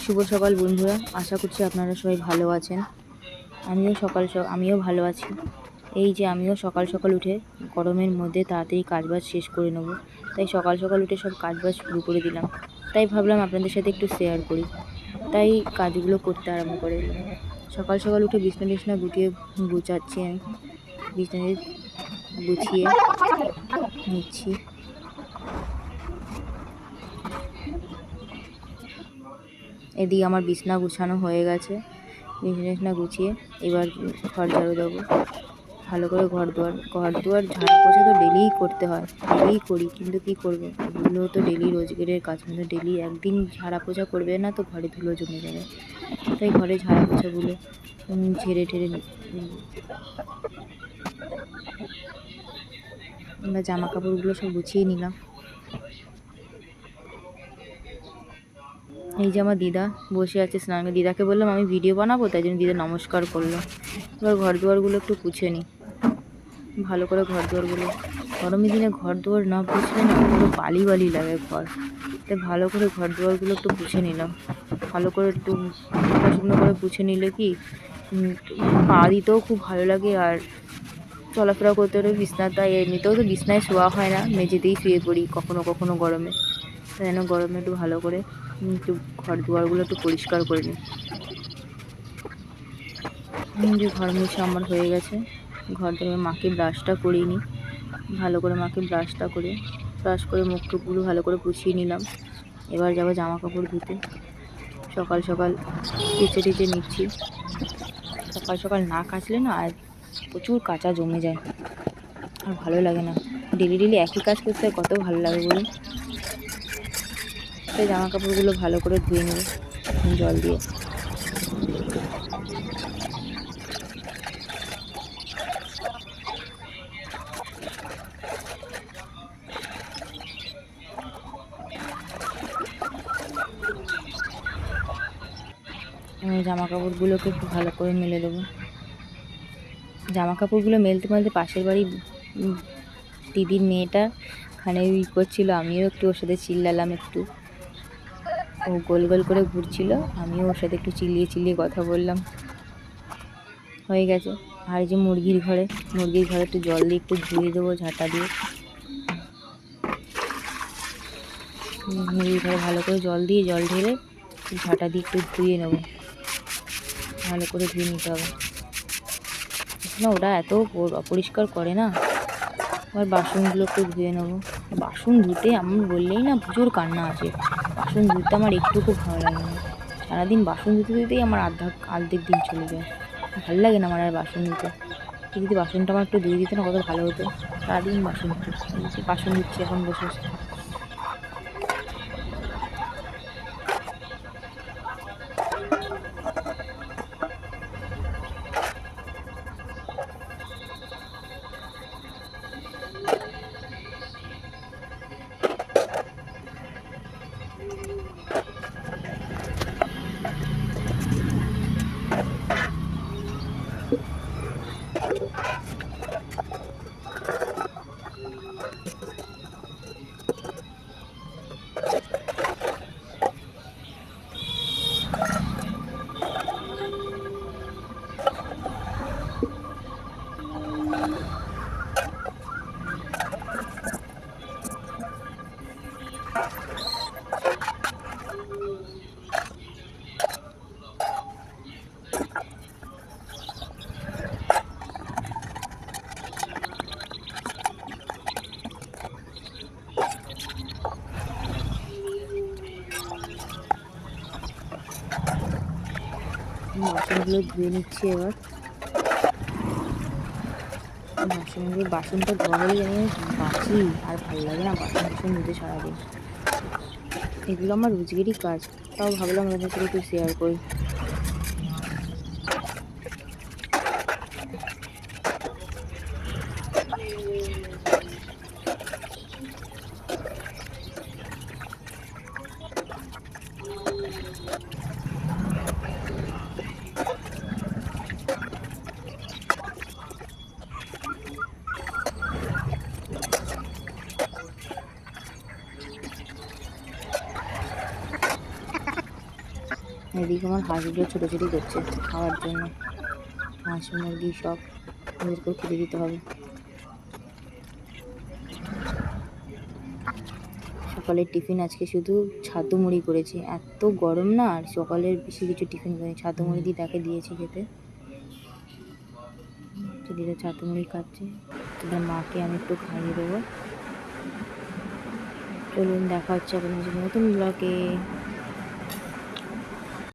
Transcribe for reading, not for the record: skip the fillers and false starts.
শুভ সকাল বন্ধুরা, আশা করছি আপনারা সবাই ভালো আছেন। আমিও ভালো আছি। এই যে আমিও সকাল সকাল উঠে গরমের মধ্যে তাড়াতাড়ি কাজবাজ শেষ করে নেব, তাই সকাল সকাল উঠে সব কাজবাজ শুরু করে দিলাম। তাই ভাবলাম আপনাদের সাথে একটু শেয়ার করি, তাই কাজগুলো করতে আরম্ভ করে দিলাম। সকাল সকাল উঠে বিছনা গুছাচ্ছি আমি, বিছনা গুছিয়ে নিচ্ছি। এদিকে আমার বিছনা গুছানো হয়ে গেছে। বিছনা গুছিয়ে এবার ঘর ঝাড়ু দেবো, ভালো করে ঘর দুয়ার ঝাড়ু পোছা তো ডেলিই করতে হয়, ডেলিই করি, কিন্তু কী করবো, এগুলো তো ডেলি রোজগারের কাজ, কিন্তু ডেলি একদিন ঝাড়া পোছা করবে না তো ঘরে ধুলো জমে যাবে। তাই ঘরে ঝাড়া পোছাগুলো ঝেড়ে ঠেড়ে আমরা জামা কাপড়গুলো সব গুছিয়ে নিলাম। এই যে আমার দিদা বসে আছে স্নান, দিদাকে বললাম আমি ভিডিও বানাবো, তাই জন্য দিদা নমস্কার করলো। এবার ঘর দুয়ারগুলো একটু পুছে নিই ভালো করে। ঘর দুয়ারগুলো গরমের দিনে ঘর দুয়ার না পুছলে না পুরো বালি বালি লাগে ঘর, তাই ভালো করে ঘর দুয়ারগুলো একটু পুছে নিলাম। ভালো করে একটু শুকনো করে পুছে নিলে কি পা দিতেও খুব ভালো লাগে, আর চলাফেরা করতে হলে তাই এমনিতেও তো বিছনায় শোয়া হয় না, মেঝেতেই শুয়ে পড়ি কখনো কখনো গরমে। তাই যেন গরমে একটু ভালো করে একটু ঘর দুয়ারগুলো একটু পরিষ্কার করে নিই। যে ঘর মুছে আমার হয়ে গেছে। ঘর ধরে মাকে ব্রাশটা করিয়ে নিই, ভালো করে মাকে ব্রাশ করে মুখ টুকগুলো ভালো করে পুছিয়ে নিলাম। এবার যাবো জামা কাপড় ধুতে। সকাল সকাল কেচে নিচ্ছি। সকাল সকাল না কাচলে না আর প্রচুর কাচা জমে যায়, আর ভালো লাগে না। ডেলি একই কাজ করতে কত ভালো লাগে বলুন। তাই জামা কাপড়গুলো ভালো করে ধুয়ে নেব জল দিয়ে। জামা কাপড়গুলোকে একটু ভালো করে মেলে দেবো। জামা কাপড়গুলো মেলতে পাশের বাড়ি দিদির মেয়েটা ওখানে করছিল, আমিও একটু ওর সাথে চিল্লালাম একটু। ও গোল গোল করে ঘুরছিল, আমিও ওর সাথে একটু চিল্লিয়ে কথা বললাম। হয়ে গেছে। আর এই যে মুরগির ঘরে একটু জল দিয়ে একটু ধুয়ে দেবো ঝাঁটা দিয়ে। মুরগির ঘরে ভালো করে জল ঢেলে ঝাঁটা দিয়ে একটু ধুয়ে নেবো, ভালো করে ধুয়ে নিতে হবে না, ওরা এত অপরিষ্কার করে না। আবার বাসনগুলো একটু ধুয়ে নেবো। বাসন ধুতে আমার বললেই না প্রচুর কান্না আছে। বাসন ধুতে আমার একটুকু ভালো লাগে না। সারাদিন বাসন ধুতেই আমার অর্ধেক দিন চলে যায়। ভালো লাগে না আমার আর বাসন ধুতে। যদি বাসনটা আমার একটু ধুয়ে দিতে না কত ভালো হতো। সারাদিন বাসন ধুচ্ছি এখন বসে। বাসনগুলো ধুয়ে নিচ্ছি এবার। বাসনটা ধোয়া হলে জানি বাঁচি, আর ভালো লাগে না বাসন ধুতে সারাদিন। এগুলো আমার রোজগেরই কাজ, তাও ভাবলাম ওদের সাথে একটু শেয়ার করি। এদিকে আমার হাঁসগুলো ছোটাছুটি করছে খাওয়ার জন্য। হাঁস মুরগি সব ওদেরকেও খেতে দিতে হবে। সকালের টিফিন আজকে শুধু ছাতু মুড়ি করেছি, এত গরম না, আর সকালের বেশি কিছু টিফিন করিনি। ছাতু মুড়ি দিদাকে দিয়েছি খেতে, তো দিদা ছাতু মুড়ি খাচ্ছে। দিদার মাকে আমি একটু খাইয়ে দেবো। চলুন দেখা হচ্ছে আপনাদের নতুন ব্লগে।